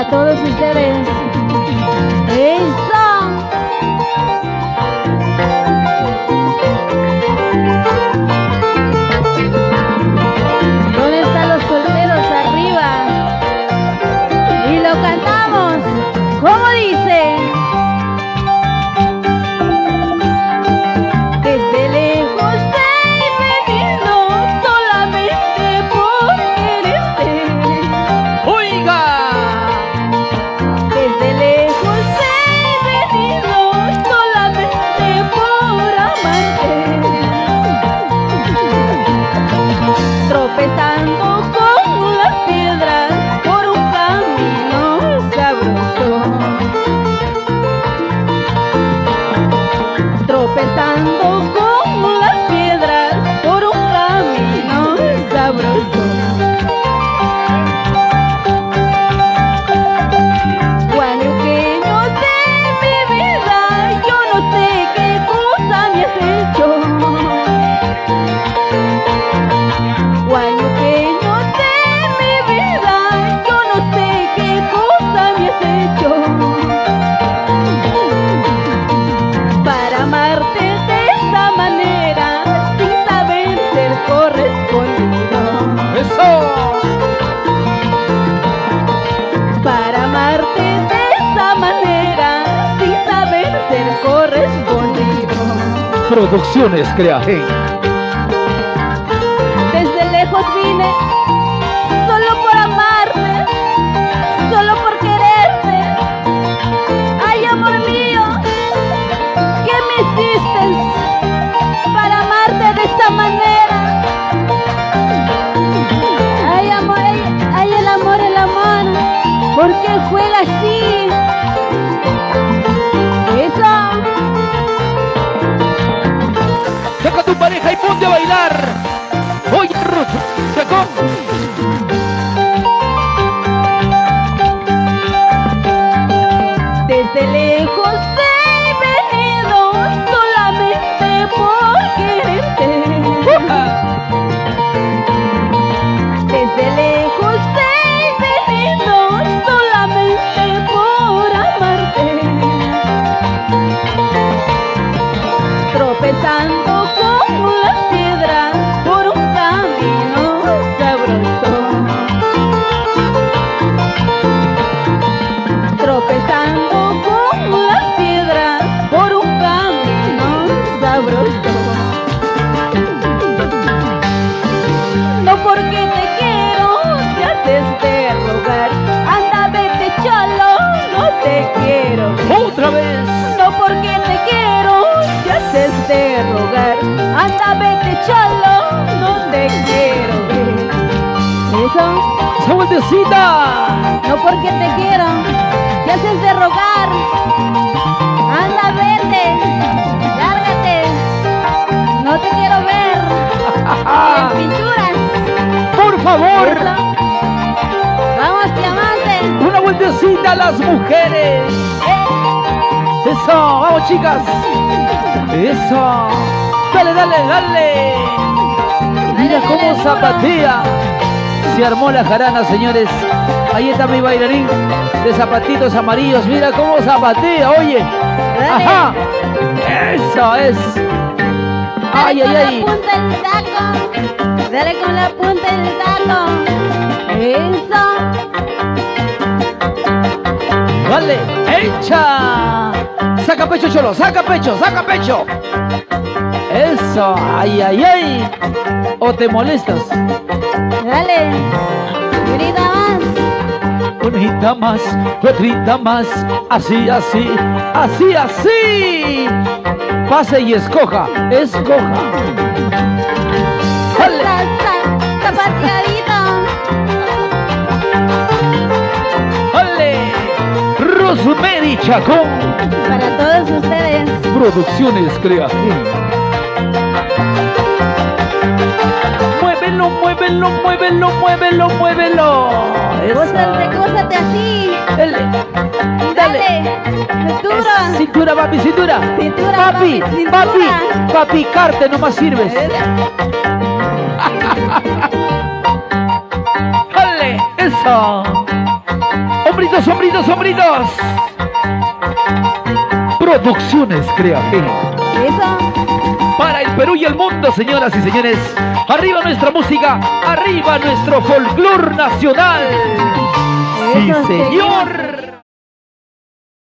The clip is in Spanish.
para todos ustedes. ¡Eso! ¿Dónde están los solteros arriba? Y lo cantamos, ¿cómo dice? Desde lejos he venido solamente por quererte. ¡Oiga! Desde lejos he venido solamente por amarte. Tropezando con las piedras por un camino sabroso. Tropezando con las piedras por un camino sabroso. Guanuqueño de mi vida, yo no sé qué cosa me has hecho. Guanuqueño de mi vida, yo no sé qué cosa me has hecho. Para amarte de esta manera, sin saber ser correspondido. ¡Eso! Para amarte de esa manera, sin saber ser correspondido. Producciones Creagen. Desde lejos vine, solo por amarte, solo por quererte. Ay, amor mío, ¿qué me hiciste para amarte de esta manera? Ay, amor, ay, el amor, ¿por qué juega así? Eso. Saca tu pareja y ponte a bailar. Oye, Ruth, sacó. Desde lejos he venido solamente por quererte. Desde lejos he venido solamente por amarte. Tropezando con las piedras por un camino sabroso. Tropezando con las piedras por un camino sabroso. No porque te quiero te haces de rogar. Anda, vete, cholo, no te quiero. Otra vez. No porque te quiero te haces de rogar. Anda, vete, cholo, no te quiero ver. Eso. ¡Esa vueltecita! No porque te quiero, te haces de rogar. Anda, vete, lárgate. No te quiero ver en pinturas. ¡Por favor! Eso. Vamos, diamante. ¡Una vueltecita a las mujeres! ¡Eso! ¡Vamos, chicas! ¡Eso! ¡Dale, dale, dale! Mira Dale, cómo dale, duro. zapatea. Se armó la jarana, señores. Ahí está mi bailarín de zapatitos amarillos. Mira cómo zapatea, oye. Dale. ¡Ajá! ¡Eso es! ¡Ay, Dale ay, con ay! la punta del taco. Dale con la punta del taco. Eso. ¡Dale! ¡Echa! ¡Saca pecho, cholo! ¡Saca pecho! ¡Saca pecho! ¡Eso! ¡Ay, ay, ay! ¿O te molestas? Dale. Grita más. Unita más, otrita más, así, así, así, así. Pase y escoja, escoja. ¡Dale! Zapateadito. ¡Dale! Rosemary Chacón. Para todos ustedes. Producciones Creación. Muévelo, muévelo, muévelo, muévelo, muévelo. Gózate así. Dale. Dale. Cintura. Cintura, papi, cintura. Cintura, Papi, papi, cintura. papi, carte nomás sirves. Dale, eso. Sombritos, sombritos, sombritos. Producciones Creagen. Eso. Para el Perú y el mundo, señoras y señores. Arriba nuestra música, arriba nuestro folclor nacional. Sí, Eso, señor.